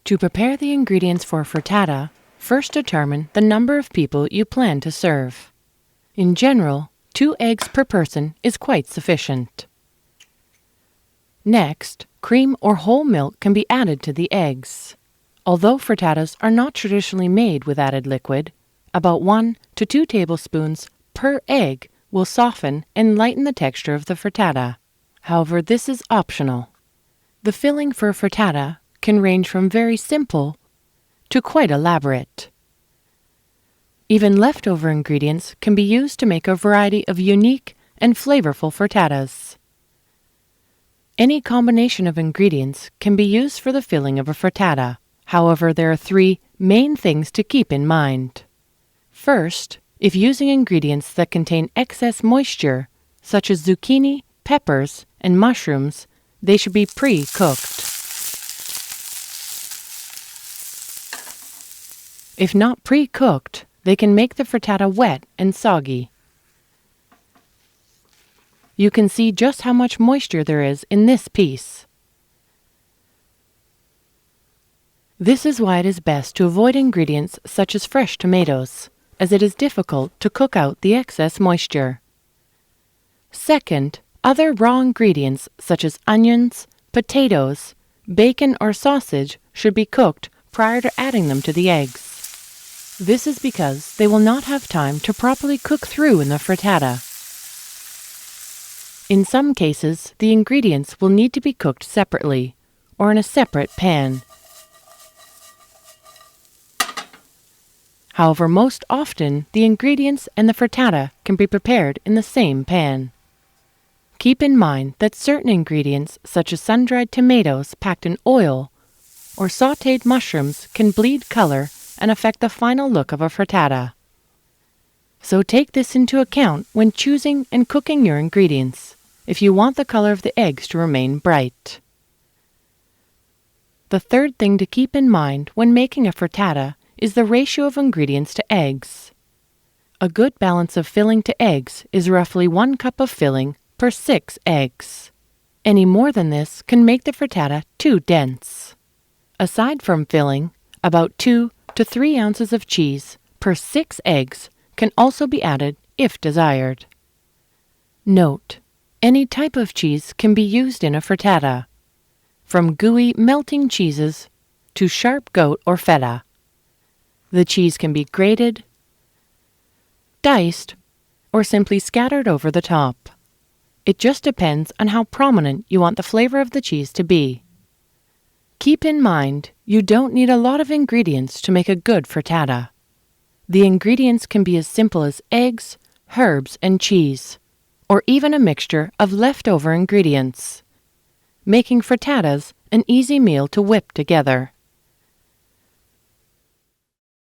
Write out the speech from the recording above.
To prepare the ingredients for frittata, first determine the number of people you plan to serve. In general, 2 eggs per person is quite sufficient. Next, cream or whole milk can be added to the eggs. Although frittatas are not traditionally made with added liquid, about 1 to 2 tablespoons per egg will soften and lighten the texture of the frittata. However, this is optional. The filling for a frittata can range from very simple to quite elaborate. Even leftover ingredients can be used to make a variety of unique and flavorful frittatas. Any combination of ingredients can be used for the filling of a frittata. However, there are 3 main things to keep in mind. First, if using ingredients that contain excess moisture, such as zucchini, peppers, and mushrooms, they should be pre-cooked. If not pre-cooked, they can make the frittata wet and soggy. You can see just how much moisture there is in this piece. This is why it is best to avoid ingredients such as fresh tomatoes, as it is difficult to cook out the excess moisture. Second, other raw ingredients such as onions, potatoes, bacon or sausage should be cooked prior to adding them to the eggs. This is because they will not have time to properly cook through in the frittata. In some cases, the ingredients will need to be cooked separately or in a separate pan. However, most often, the ingredients and the frittata can be prepared in the same pan. Keep in mind that certain ingredients, such as sun-dried tomatoes packed in oil or sautéed mushrooms, can bleed color and affect the final look of a frittata. So take this into account when choosing and cooking your ingredients, if you want the color of the eggs to remain bright. The third thing to keep in mind when making a frittata is the ratio of ingredients to eggs. A good balance of filling to eggs is roughly 1 cup of filling per 6 eggs. Any more than this can make the frittata too dense. Aside from filling, about 2 to 3 ounces of cheese per 6 eggs can also be added if desired. Note: any type of cheese can be used in a frittata, from gooey melting cheeses to sharp goat or feta. The cheese can be grated, diced, or simply scattered over the top. It just depends on how prominent you want the flavor of the cheese to be. Keep in mind, you don't need a lot of ingredients to make a good frittata. The ingredients can be as simple as eggs, herbs, and cheese, or even a mixture of leftover ingredients, making frittatas an easy meal to whip together.